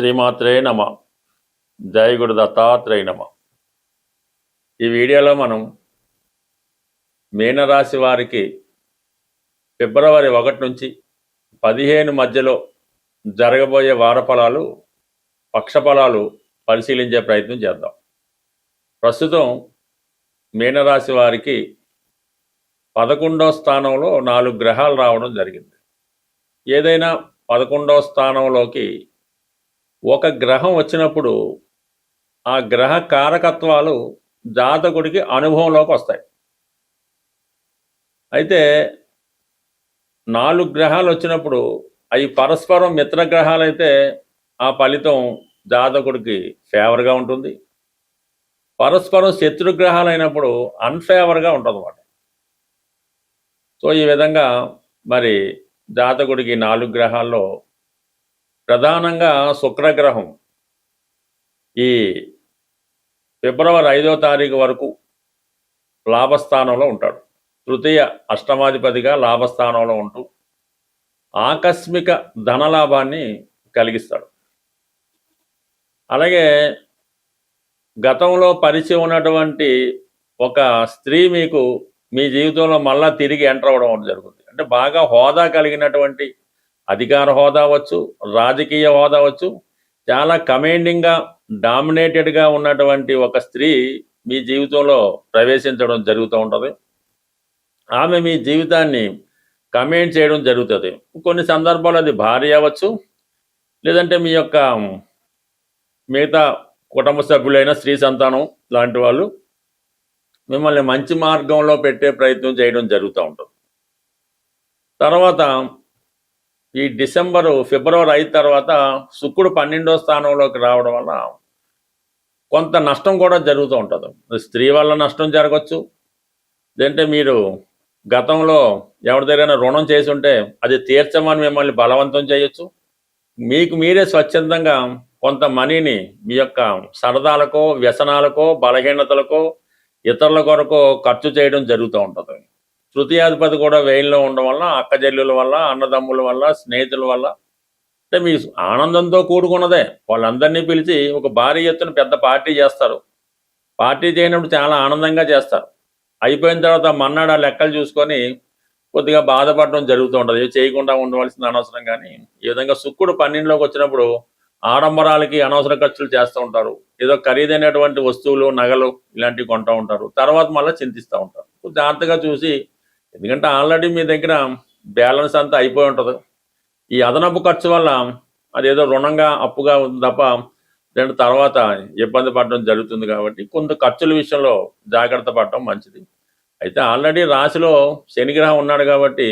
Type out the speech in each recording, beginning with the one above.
శ్రీమాత్రే నమ. జై గురు దత్తాత్రేయ నమ. ఈ వీడియోలో మనం మీనరాశి వారికి ఫిబ్రవరి 1 నుంచి 15 మధ్యలో జరగబోయే వారఫలాలు, పక్షఫలాలు పరిశీలించే ప్రయత్నం చేద్దాం. ప్రస్తుతం మీనరాశి వారికి 11వ స్థానంలో 4 గ్రహాలు రావడం జరిగింది. ఏదైనా 11వ స్థానంలోకి ఒక గ్రహం వచ్చినప్పుడు ఆ గ్రహ కారకత్వాలు జాతకుడికి అనుభవంలోకి వస్తాయి. అయితే 4 గ్రహాలు వచ్చినప్పుడు అవి పరస్పరం మిత్రగ్రహాలు అయితే ఆ ఫలితం జాతకుడికి ఫేవర్గా ఉంటుంది. పరస్పరం శత్రుగ్రహాలు అయినప్పుడు అన్ఫేవర్గా ఉంటుంది అన్నమాట. సో ఈ విధంగా మరి జాతకుడికి 4 గ్రహాల్లో ప్రధానంగా శుక్రగ్రహం ఈ ఫిబ్రవరి 5వ తారీఖు వరకు లాభస్థానంలో ఉంటాడు. తృతీయ అష్టమాధిపతిగా లాభస్థానంలో ఉంటూ ఆకస్మిక ధనలాభాన్ని కలిగిస్తాడు. అలాగే గతంలో పరిచయం ఉన్నటువంటి ఒక స్త్రీ మీకు మీ జీవితంలో మళ్ళా తిరిగి ఎంటర్ అవ్వడం జరుగుతుంది. అంటే బాగా హోదా కలిగినటువంటి అధికార హోదా అవ్వచ్చు, రాజకీయ హోదా అవ్వచ్చు, చాలా కమాండింగ్గా డామినేటెడ్గా ఉన్నటువంటి ఒక స్త్రీ మీ జీవితంలో ప్రవేశించడం జరుగుతూ ఉంటుంది. ఆమె మీ జీవితాన్ని కమాండ్ చేయడం జరుగుతుంది. కొన్ని సందర్భాల్లో అది భార్య అవ్వచ్చు, లేదంటే మీ యొక్క మిగతా కుటుంబ సభ్యులైన స్త్రీ సంతానం లాంటి వాళ్ళు మిమ్మల్ని మంచి మార్గంలో పెట్టే ప్రయత్నం చేయడం జరుగుతూ ఉంటుంది. తర్వాత ఈ ఫిబ్రవరి 5 తర్వాత శుక్రుడు 12వ స్థానంలోకి రావడం వల్ల కొంత నష్టం కూడా జరుగుతూ ఉంటుంది. స్త్రీ వల్ల నష్టం జరగవచ్చు, లేదంటే మీరు గతంలో ఎవరి దగ్గరైనా రుణం చేసి ఉంటే అది తీర్చమని మిమ్మల్ని బలవంతం చేయొచ్చు. మీకు మీరే స్వచ్ఛందంగా కొంత మనీని మీ యొక్క సరదాలకో, వ్యసనాలకో, బలహీనతలకో, ఇతరుల కొరకు ఖర్చు చేయడం జరుగుతూ ఉంటుంది. తృతీయాధిపతి కూడా వ్యయంలో ఉండడం వల్ల అక్కజల్లుల వల్ల, అన్నదమ్ముల వల్ల, స్నేహితుల వల్ల, అంటే మీ ఆనందంతో కూడుకున్నదే వాళ్ళందరినీ పిలిచి ఒక భారీ ఎత్తున పెద్ద పార్టీ చేస్తారు. పార్టీ చేయనప్పుడు చాలా ఆనందంగా చేస్తారు. అయిపోయిన తర్వాత మన్నాడు ఆ లెక్కలు చూసుకొని కొద్దిగా బాధపడడం జరుగుతూ ఉంటుంది. చేయకుండా ఉండవలసింది అనవసరం. కానీ ఈ విధంగా శుక్రుడు 12లోకి వచ్చినప్పుడు ఆడంబరాలకి అనవసర ఖర్చులు చేస్తూ ఉంటారు. ఏదో ఖరీదైనటువంటి వస్తువులు, నగలు ఇలాంటివి కొంటూ ఉంటారు. తర్వాత మళ్ళీ చింతిస్తూ ఉంటారు. జాగ్రత్తగా చూసి, ఎందుకంటే ఆల్రెడీ మీ దగ్గర బ్యాలెన్స్ అంతా అయిపోయి ఉంటుంది. ఈ అదనపు ఖర్చు వల్ల అదేదో రుణంగా అప్పుగా ఉంది తప్ప దాని తర్వాత ఇబ్బంది పడడం జరుగుతుంది. కాబట్టి కొంత ఖర్చుల విషయంలో జాగ్రత్త పడటం మంచిది. అయితే ఆల్రెడీ రాశిలో శనిగ్రహం ఉన్నాడు కాబట్టి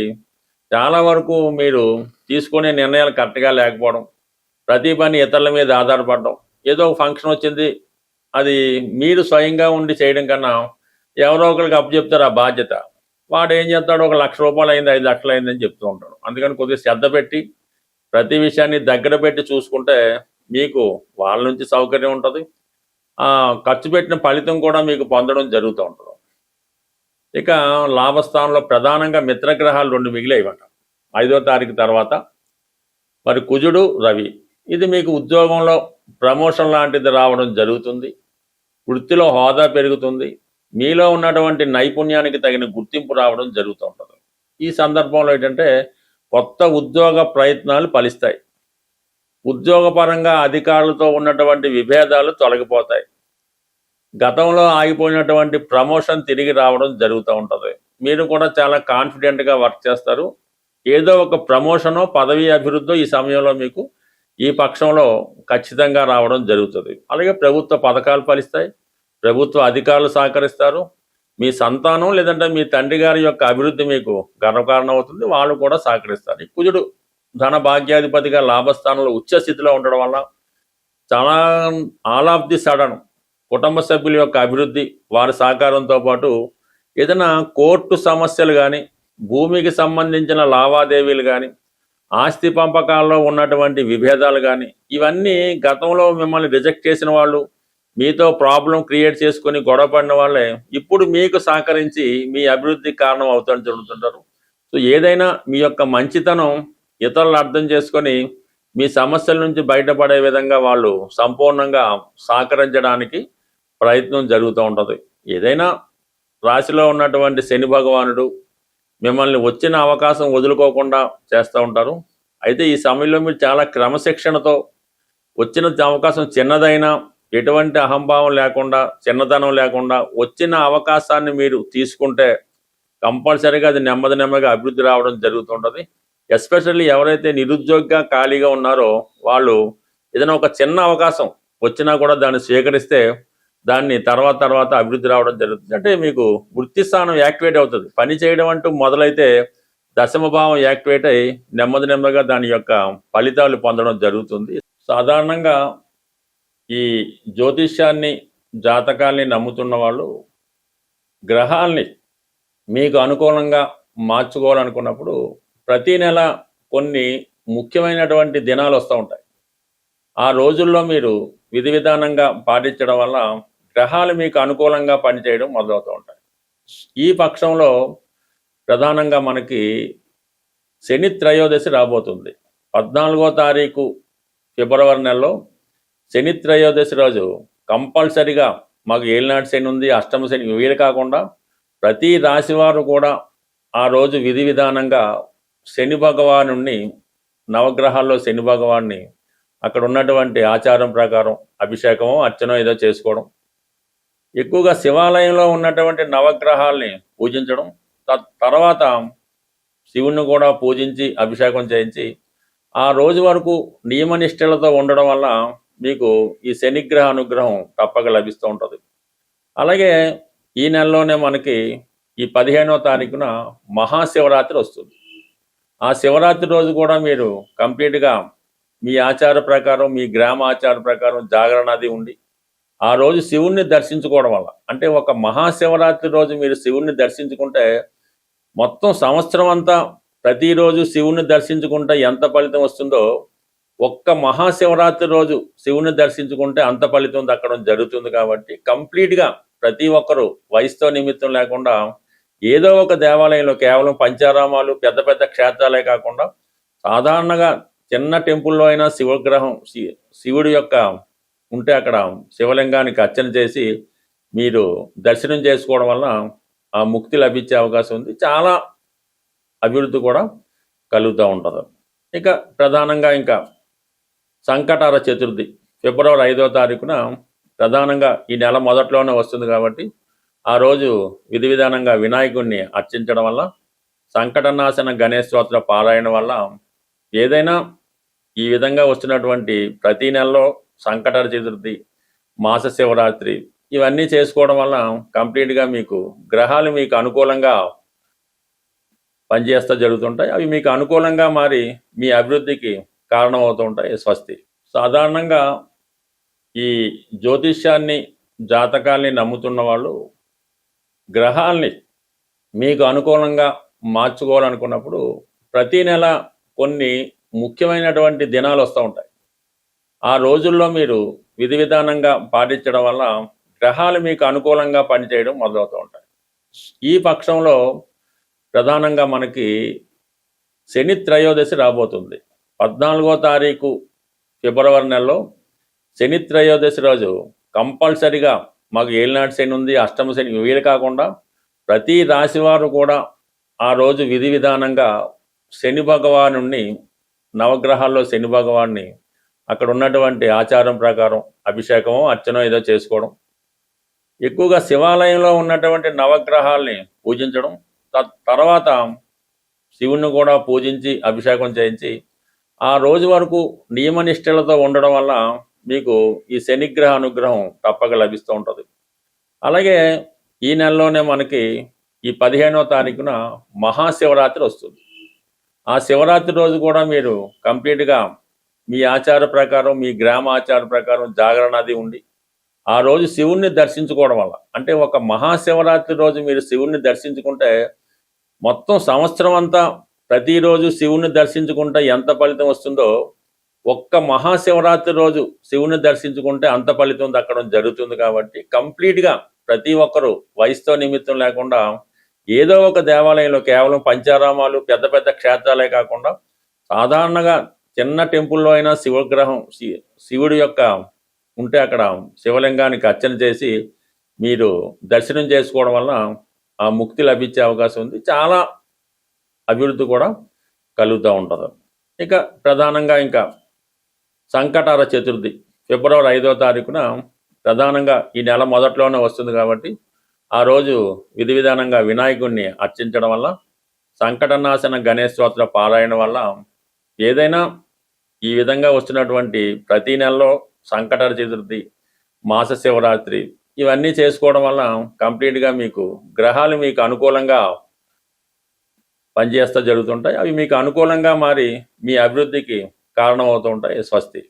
చాలా వరకు మీరు తీసుకునే నిర్ణయాలు కరెక్ట్గా లేకపోవడం, ప్రతి పని ఇతరుల మీద ఆధారపడడం, ఏదో ఒక ఫంక్షన్ వచ్చింది అది మీరు స్వయంగా ఉండి చేయడం కన్నా ఎవరో ఒకరికి అప్పచెప్తారు ఆ బాధ్యత. వాడు ఏం చేస్తాడు, 1 లక్ష రూపాయలు అయింది, 5 లక్షలు అయిందని చెప్తూ ఉంటాడు. అందుకని కొద్దిగా శ్రద్ధ పెట్టి ప్రతి విషయాన్ని దగ్గర పెట్టి చూసుకుంటే మీకు వాళ్ళ నుంచి సౌకర్యం ఉంటుంది. ఖర్చు పెట్టిన ఫలితం కూడా మీకు పొందడం జరుగుతూ ఉంటుంది. ఇక లాభస్థానంలో ప్రధానంగా మిత్రగ్రహాలు 2 మిగిలేవట 5వ తారీఖు తర్వాత. మరి కుజుడు, రవి, ఇది మీకు ఉద్యోగంలో ప్రమోషన్ లాంటిది రావడం జరుగుతుంది. వృత్తిలో హోదా పెరుగుతుంది. మీలో ఉన్నటువంటి నైపుణ్యానికి తగిన గుర్తింపు రావడం జరుగుతూ ఉంటుంది. ఈ సందర్భంలో ఏంటంటే కొత్త ఉద్యోగ ప్రయత్నాలు ఫలిస్తాయి. ఉద్యోగపరంగా అధికారులతో ఉన్నటువంటి విభేదాలు తొలగిపోతాయి. గతంలో ఆగిపోయినటువంటి ప్రమోషన్ తిరిగి రావడం జరుగుతూ ఉంటుంది. మీరు కూడా చాలా కాన్ఫిడెంట్గా వర్క్ చేస్తారు. ఏదో ఒక ప్రమోషనో, పదవీ అభివృద్ధో ఈ సమయంలో మీకు ఈ పక్షంలో ఖచ్చితంగా రావడం జరుగుతుంది. అలాగే ప్రభుత్వ పథకాలు ఫలిస్తాయి. ప్రభుత్వ అధికారులు సహకరిస్తారు. మీ సంతానం లేదంటే మీ తండ్రి గారి యొక్క అభివృద్ధి మీకు గర్వకారణం అవుతుంది. వాళ్ళు కూడా సహకరిస్తారు. కుజుడు ధన భాగ్యాధిపతిగా లాభస్థానంలో ఉచ్చస్థితిలో ఉండడం వల్ల చాలా ఆల్ ఆఫ్ ది సడన్ కుటుంబ సభ్యుల యొక్క అభివృద్ధి, వారి సహకారంతో పాటు ఏదైనా కోర్టు సమస్యలు కానీ, భూమికి సంబంధించిన లావాదేవీలు కానీ, ఆస్తి పంపకాల్లో ఉన్నటువంటి విభేదాలు కానీ, ఇవన్నీ గతంలో మిమ్మల్ని రిజెక్ట్ చేసిన వాళ్ళు, మీతో ప్రాబ్లం క్రియేట్ చేసుకొని గొడవపడిన వాళ్ళే ఇప్పుడు మీకు సహకరించి మీ అభివృద్ధికి కారణం అవుతారని జరుగుతుంటారు. సో ఏదైనా మీ యొక్క మంచితనం ఇతరులు అర్థం చేసుకొని మీ సమస్యల నుంచి బయటపడే విధంగా వాళ్ళు సంపూర్ణంగా సహకరించడానికి ప్రయత్నం జరుగుతూ ఉంటుంది. ఏదైనా రాశిలో ఉన్నటువంటి శని భగవానుడు మిమ్మల్ని వచ్చిన అవకాశం వదులుకోకుండా చేస్తూ ఉంటారు. అయితే ఈ సమయంలో మీరు చాలా క్రమశిక్షణతో వచ్చిన అవకాశం చిన్నదైనా ఎటువంటి అహంభావం లేకుండా, చిన్నతనం లేకుండా వచ్చిన అవకాశాన్ని మీరు తీసుకుంటే కంపల్సరీగా అది నెమ్మదిగా అభివృద్ధి రావడం జరుగుతుంటుంది. ఎస్పెషల్లీ ఎవరైతే నిరుద్యోగిగా ఖాళీగా ఉన్నారో వాళ్ళు ఏదైనా ఒక చిన్న అవకాశం వచ్చినా కూడా దాన్ని స్వీకరిస్తే దాన్ని తర్వాత అభివృద్ధి రావడం జరుగుతుంది. అంటే మీకు వృత్తి స్థానం యాక్టివేట్ అవుతుంది. పని చేయడం అంటూ మొదలైతే దశమ భావం యాక్టివేట్ అయి నెమ్మదిగా దాని యొక్క ఫలితాలు పొందడం జరుగుతుంది. సాధారణంగా ఈ జ్యోతిష్యాన్ని, జాతకాల్ని నమ్ముతున్న వాళ్ళు గ్రహాల్ని మీకు అనుకూలంగా మార్చుకోవాలనుకున్నప్పుడు ప్రతి నెల కొన్ని ముఖ్యమైనటువంటి దినాలు వస్తూ ఉంటాయి. ఆ రోజుల్లో మీరు విధి విధానంగా పాటించడం వల్ల గ్రహాలు మీకు అనుకూలంగా పనిచేయడం మొదలవుతూ ఉంటాయి. ఈ పక్షంలో ప్రధానంగా మనకి శని త్రయోదశి రాబోతుంది. 14వ తారీఖు ఫిబ్రవరి నెలలో శని త్రయోదశి రోజు కంపల్సరిగా మాకు ఏలినాటి శని ఉంది, అష్టమ శని, వీలు కాకుండా ప్రతి రాశివారు కూడా ఆ రోజు విధి విధానంగా శని భగవాను నవగ్రహాల్లో శని భగవాన్ని అక్కడ ఉన్నటువంటి ఆచారం ప్రకారం అభిషేకమో అర్చనో ఏదో చేసుకోవడం, ఎక్కువగా శివాలయంలో ఉన్నటువంటి నవగ్రహాల్ని పూజించడం, తర్వాత శివుణ్ణి కూడా పూజించి అభిషేకం చేయించి ఆ రోజు వరకు నియమనిష్టలతో ఉండడం వల్ల మీకు ఈ శనిగ్రహ అనుగ్రహం తప్పక లభిస్తూ ఉంటుంది. అలాగే ఈ నెలలోనే మనకి ఈ 15వ తారీఖున మహాశివరాత్రి వస్తుంది. ఆ శివరాత్రి రోజు కూడా మీరు కంప్లీట్గా మీ ఆచార ప్రకారం, మీ గ్రామ ఆచార ప్రకారం జాగరణ అది ఉండి ఆ రోజు శివుణ్ణి దర్శించుకోవడం వల్ల, అంటే ఒక మహాశివరాత్రి రోజు మీరు శివుణ్ణి దర్శించుకుంటే మొత్తం సంవత్సరం అంతా ప్రతిరోజు శివుణ్ణి దర్శించుకుంటే ఎంత ఫలితం వస్తుందో ఒక్క మహాశివరాత్రి రోజు శివుని దర్శించుకుంటే అంత ఫలితం దక్కడం జరుగుతుంది. కాబట్టి కంప్లీట్గా ప్రతి ఒక్కరూ వయసుతో నిమిత్తం లేకుండా ఏదో ఒక దేవాలయంలో, కేవలం పంచారామాలు పెద్ద పెద్ద క్షేత్రాలే కాకుండా సాధారణంగా చిన్న టెంపుల్లో అయినా శివగ్రహం, శివుడి యొక్క ఉంటే అక్కడ శివలింగానికి అర్చన చేసి మీరు దర్శనం చేసుకోవడం వల్ల ఆ ముక్తి లభించే అవకాశం ఉంది. చాలా అభివృద్ధి కూడా కలుగుతూ ఉంటుంది. ఇక ప్రధానంగా ఇంకా సంకటార చతుర్థి ఫిబ్రవరి 5వ తారీఖున ప్రధానంగా ఈ నెల మొదట్లోనే వస్తుంది. కాబట్టి ఆ రోజు విధి విధానంగా వినాయకుడిని అర్చించడం వల్ల, సంకటనాశన గణేష్ స్తోత్ర పారాయణ వల్ల ఏదైనా ఈ విధంగా వస్తున్నటువంటి ప్రతి నెలలో సంకటార చతుర్థి, మాస శివరాత్రి ఇవన్నీ చేసుకోవడం వల్ల కంప్లీట్గా మీకు గ్రహాలు మీకు అనుకూలంగా పనిచేస్తూ జరుగుతుంటాయి. అవి మీకు అనుకూలంగా మారి మీ అభివృద్ధికి కారణమవుతూ ఉంటాయి. స్వస్తి. సాధారణంగా ఈ జ్యోతిష్యాన్ని, జాతకాల్ని నమ్ముతున్న వాళ్ళు గ్రహాల్ని మీకు అనుకూలంగా మార్చుకోవాలనుకున్నప్పుడు ప్రతి నెల కొన్ని ముఖ్యమైనటువంటి దినాలు వస్తూ ఉంటాయి. ఆ రోజుల్లో మీరు విధి విధానంగా పాటించడం వల్ల గ్రహాలు మీకు అనుకూలంగా పనిచేయడం మొదలవుతూ ఉంటాయి. ఈ పక్షంలో ప్రధానంగా మనకి శని త్రయోదశి రాబోతుంది. 14వ తారీఖు ఫిబ్రవరి నెలలో శని త్రయోదశి రోజు కంపల్సరిగా మాకు ఏలినాటి శని ఉంది, అష్టమ శని, వీలు కాకుండా ప్రతి రాశివారు కూడా ఆ రోజు విధి విధానంగా శని భగవాను నవగ్రహాల్లో శని భగవాన్ని అక్కడ ఉన్నటువంటి ఆచారం ప్రకారం అభిషేకమో అర్చనో ఏదో చేసుకోవడం, ఎక్కువగా శివాలయంలో ఉన్నటువంటి నవగ్రహాల్ని పూజించడం, తర్వాత శివుణ్ణి కూడా పూజించి అభిషేకం చేయించి ఆ రోజు వరకు నియమనిష్టలతో ఉండడం వల్ల మీకు ఈ శనిగ్రహ అనుగ్రహం తప్పక లభిస్తూ ఉంటుంది. అలాగే ఈ నెలలోనే మనకి ఈ 15వ తారీఖున మహాశివరాత్రి వస్తుంది. ఆ శివరాత్రి రోజు కూడా మీరు కంప్లీట్గా మీ ఆచార ప్రకారం, మీ గ్రామ ఆచార ప్రకారం జాగరణ అది ఉండి ఆ రోజు శివుణ్ణి దర్శించుకోవడం వల్ల, అంటే ఒక మహాశివరాత్రి రోజు మీరు శివుణ్ణి దర్శించుకుంటే మొత్తం సంవత్సరం అంతా ప్రతిరోజు శివుణ్ణి దర్శించుకుంటే ఎంత ఫలితం వస్తుందో ఒక్క మహాశివరాత్రి రోజు శివుని దర్శించుకుంటే అంత ఫలితం దక్కడం జరుగుతుంది. కాబట్టి కంప్లీట్గా ప్రతి ఒక్కరూ వయసుతో నిమిత్తం లేకుండా ఏదో ఒక దేవాలయంలో, కేవలం పంచారామాలు పెద్ద పెద్ద క్షేత్రాలే కాకుండా సాధారణంగా చిన్న టెంపుల్లో అయినా శివగ్రహం శివుడి యొక్క ఉంటే అక్కడ శివలింగానికి అర్చన చేసి మీరు దర్శనం చేసుకోవడం వల్ల ఆ ముక్తి లభించే అవకాశం ఉంది. చాలా అభివృద్ధి కూడా కలుగుతూ ఉంటుంది. ఇక ప్రధానంగా ఇంకా సంకటహర చతుర్థి ఫిబ్రవరి 5వ తారీఖున ప్రధానంగా ఈ నెల మొదట్లోనే వస్తుంది కాబట్టి ఆ రోజు విధి విధానంగా వినాయకుడిని అర్చించడం వల్ల, సంకటనాశన గణేష్ స్తోత్ర పారాయణ వల్ల ఏదైనా ఈ విధంగా వస్తున్నటువంటి ప్రతి నెలలో సంకటహర చతుర్థి, మాస శివరాత్రి ఇవన్నీ చేసుకోవడం వల్ల కంప్లీట్గా మీకు గ్రహాలు మీకు అనుకూలంగా పనిచేస్తూ జరుగుతుంటాయి. అవి మీకు అనుకూలంగా మారి మీ అభివృద్ధికి కారణమవుతూ ఉంటాయి. స్వస్తి.